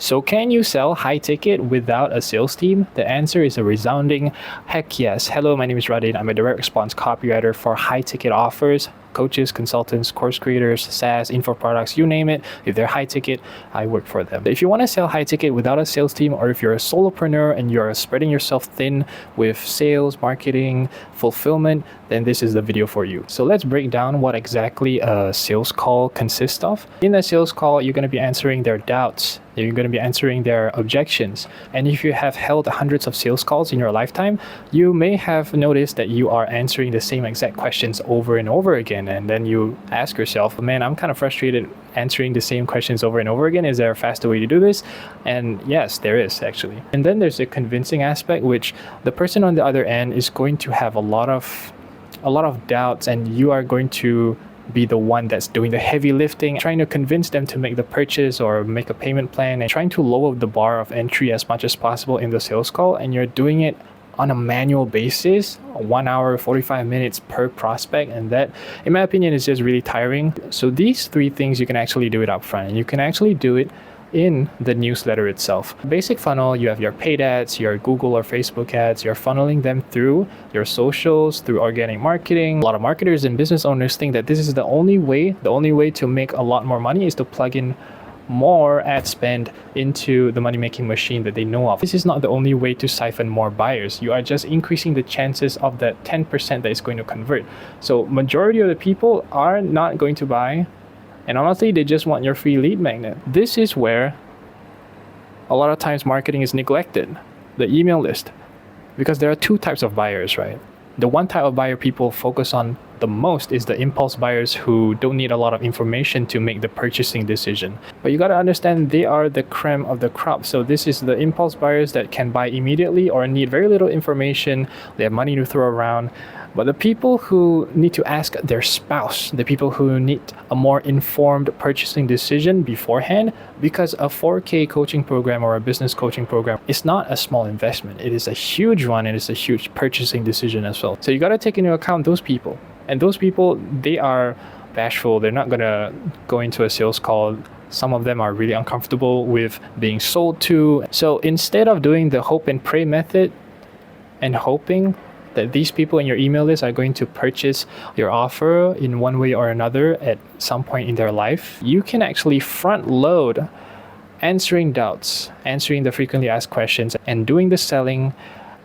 So can you sell high ticket without a sales team? The answer is a resounding heck yes. Hello, my name is Raden. I'm a direct response copywriter for high ticket offers. Coaches, consultants, course creators, SaaS, info products, you name it. If they're high ticket, I work for them. If you want to sell high ticket without a sales team, or if you're a solopreneur and you're spreading yourself thin with sales, marketing, fulfillment, then this is the video for you. So let's break down what exactly a sales call consists of. In a sales call, you're going to be answering their doubts. You're going to be answering their objections. And if you have held hundreds of sales calls in your lifetime, you may have noticed that you are answering the same exact questions over and over again. And then you ask yourself, man, I'm kind of frustrated answering the same questions over and over again. Is there a faster way to do this? And yes, there is actually. And then there's a convincing aspect, which the person on the other end is going to have a lot of doubts, and you are going to be the one that's doing the heavy lifting, trying to convince them to make the purchase or make a payment plan, and trying to lower the bar of entry as much as possible in the sales call. And you're doing it on a manual basis, 1 hour, 45 minutes per prospect. And that, in my opinion, is just really tiring. So these three things, you can actually do it up front, and you can actually do it in the newsletter itself. Basic funnel, you have your paid ads, your Google or Facebook ads, you're funneling them through your socials, through organic marketing. A lot of marketers and business owners think that this is the only way to make a lot more money is to plug in more ad spend into the money-making machine that they know of. This is not the only way to siphon more buyers. You are just increasing the chances of that 10% that is going to convert. So majority of the people are not going to buy, and honestly, they just want your free lead magnet. This is where a lot of times marketing is neglected, the email list, because there are two types of buyers, right? The one type of buyer people focus on the most is the impulse buyers who don't need a lot of information to make the purchasing decision. But you got to understand, they are the creme of the crop. So this is the impulse buyers that can buy immediately or need very little information. They have money to throw around. But the people who need to ask their spouse, the people who need a more informed purchasing decision beforehand, because a 4K coaching program or a business coaching program is not a small investment. It is a huge one, and it's a huge purchasing decision as well. So you got to take into account those people. And those people, they are bashful. They're not going to go into a sales call. Some of them are really uncomfortable with being sold to. So instead of doing the hope and pray method and hoping that these people in your email list are going to purchase your offer in one way or another at some point in their life, you can actually front load answering doubts, answering the frequently asked questions, and doing the selling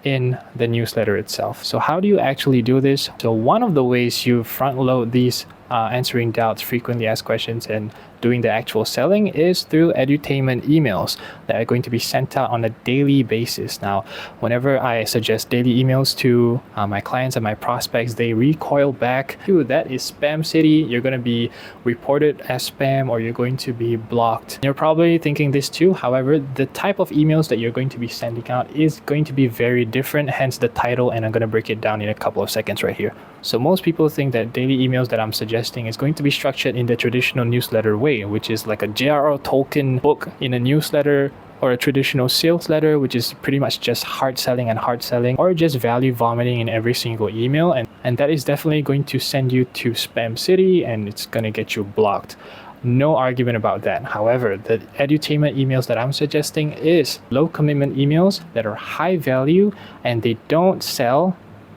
in the newsletter itself. So how do you actually do this? So one of the ways you front load these answering doubts, frequently asked questions, and doing the actual selling is through edutainment emails that are going to be sent out on a daily basis. Now, whenever I suggest daily emails to my clients and my prospects, they recoil back, dude, that is spam city. You're going to be reported as spam, or you're going to be blocked. You're probably thinking this too. However, the type of emails that you're going to be sending out is going to be very different, hence the title, and I'm going to break it down in a couple of seconds right here. So most people think that daily emails that I'm suggesting is going to be structured in the traditional newsletter way, which is like a J.R.R. Tolkien book in a newsletter, or a traditional sales letter, which is pretty much just hard selling, or just value vomiting in every single email. And that is definitely going to send you to spam city, and it's going to get you blocked. No argument about that. However, the edutainment emails that I'm suggesting is low commitment emails that are high value, and they don't sell.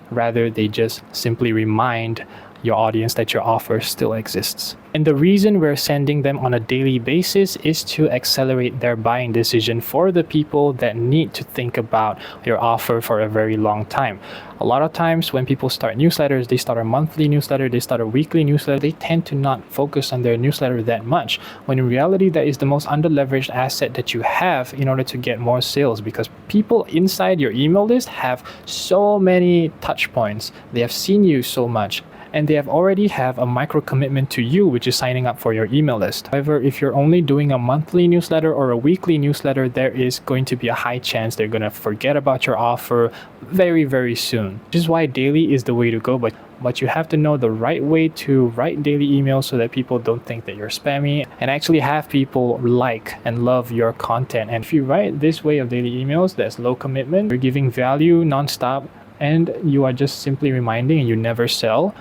Rather, they just simply remind your audience that your offer still exists. And the reason we're sending them on a daily basis is to accelerate their buying decision for the people that need to think about your offer for a very long time. A lot of times when people start newsletters, they start a monthly newsletter, they start a weekly newsletter, they tend to not focus on their newsletter that much, when in reality that is the most underleveraged asset that you have in order to get more sales, because people inside your email list have so many touch points. They have seen you so much, and they have already have a micro commitment to you, which is signing up for your email list. However, if you're only doing a monthly newsletter or a weekly newsletter, there is going to be a high chance they're going to forget about your offer very, very soon. Which is why daily is the way to go, but you have to know the right way to write daily emails so that people don't think that you're spammy, and actually have people like and love your content. And if you write this way of daily emails, that's low commitment, you're giving value nonstop, and you are just simply reminding and you never sell,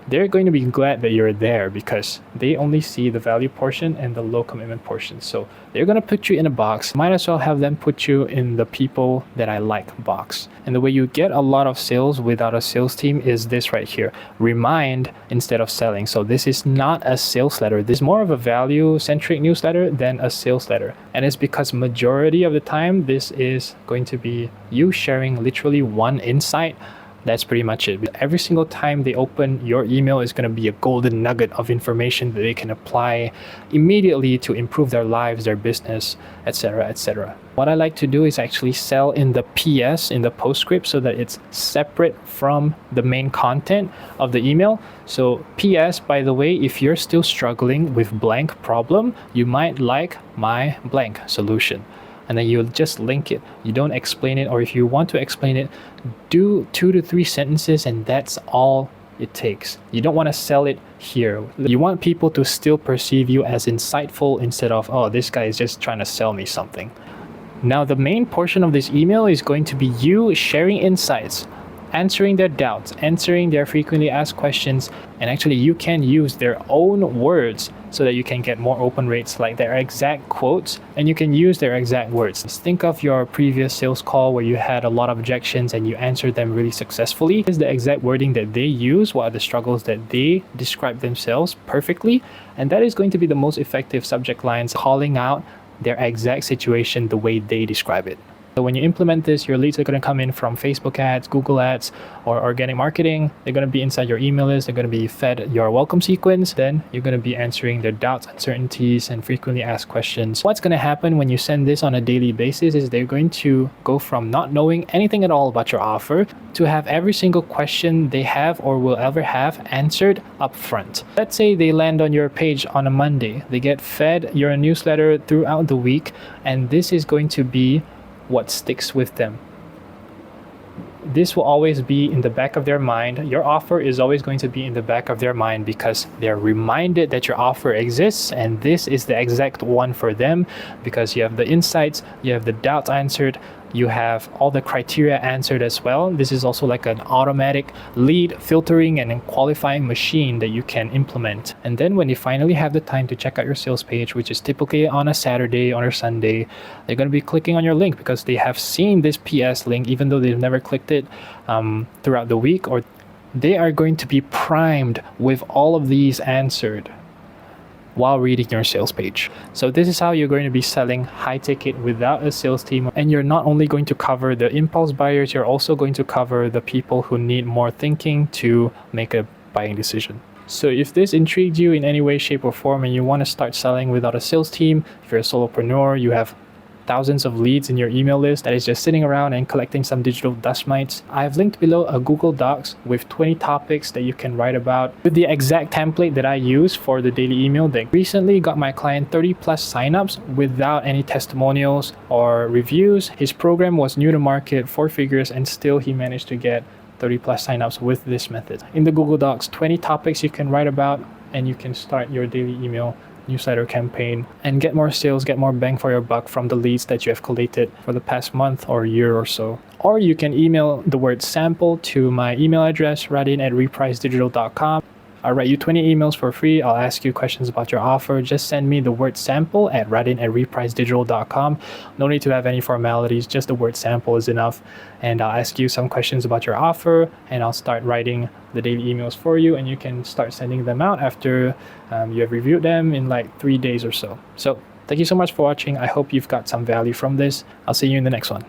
they're going to be glad that you're there because they only see the value portion and the low commitment portion. So they're going to put you in a box. Might as well have them put you in the people that I like box. And the way you get a lot of sales without a sales team is this right here. Remind instead of selling. So this is not a sales letter. This is more of a value centric newsletter than a sales letter. And it's because majority of the time, this is going to be you sharing literally one insight. That's pretty much it. Every single time they open your email is going to be a golden nugget of information that they can apply immediately to improve their lives, their business, etc., etc. What I like to do is actually sell in the PS, in the postscript, so that it's separate from the main content of the email. So PS, by the way, if you're still struggling with blank problem, you might like my blank solution. And then you'll just link it. You don't explain it, or if you want to explain it, do 2 to 3 sentences and that's all it takes. You don't want to sell it here. You want people to still perceive you as insightful instead of, oh, this guy is just trying to sell me something. Now, the main portion of this email is going to be you sharing insights, answering their doubts, answering their frequently asked questions, and actually you can use their own words so that you can get more open rates, like their exact quotes, and you can use their exact words. Just think of your previous sales call where you had a lot of objections and you answered them really successfully. This is the exact wording that they use, what are the struggles that they describe themselves perfectly, and that is going to be the most effective subject lines, calling out their exact situation the way they describe it. So when you implement this, your leads are going to come in from Facebook ads, Google ads, or organic marketing. They're going to be inside your email list. They're going to be fed your welcome sequence. Then you're going to be answering their doubts, uncertainties, and frequently asked questions. What's going to happen when you send this on a daily basis is they're going to go from not knowing anything at all about your offer to have every single question they have or will ever have answered up front. Let's say they land on your page on a Monday. They get fed your newsletter throughout the week, and this is going to be what sticks with them. This will always be in the back of their mind. Your offer is always going to be in the back of their mind because they're reminded that your offer exists, and this is the exact one for them because you have the insights, you have the doubts answered, you have all the criteria answered as well. This is also like an automatic lead filtering and qualifying machine that you can implement. And then when you finally have the time to check out your sales page, which is typically on a Saturday or a Sunday, they're going to be clicking on your link because they have seen this PS link, even though they've never clicked it throughout the week, or they are going to be primed with all of these answered while reading your sales page. So this is how you're going to be selling high ticket without a sales team. And you're not only going to cover the impulse buyers, you're also going to cover the people who need more thinking to make a buying decision. So if this intrigued you in any way, shape, or form, and you want to start selling without a sales team, if you're a solopreneur, you have thousands of leads in your email list that is just sitting around and collecting some digital dust mites, I've linked below a Google Docs with 20 topics that you can write about with the exact template that I use for the daily email that recently got my client 30 plus signups without any testimonials or reviews. His program was new to market, 4 figures, and still he managed to get 30 plus signups with this method. In the Google Docs, 20 topics you can write about, and you can start your daily email newsletter campaign and get more sales, get more bang for your buck from the leads that you have collated for the past month or year or so. Or you can email the word sample to my email address, raden@repricedigital.com. I'll write you 20 emails for free. I'll ask you questions about your offer. Just send me the word sample at raden@repricedigital.com. No need to have any formalities. Just the word sample is enough. And I'll ask you some questions about your offer, and I'll start writing the daily emails for you, and you can start sending them out after you have reviewed them in like 3 days or so. So thank you so much for watching. I hope you've got some value from this. I'll see you in the next one.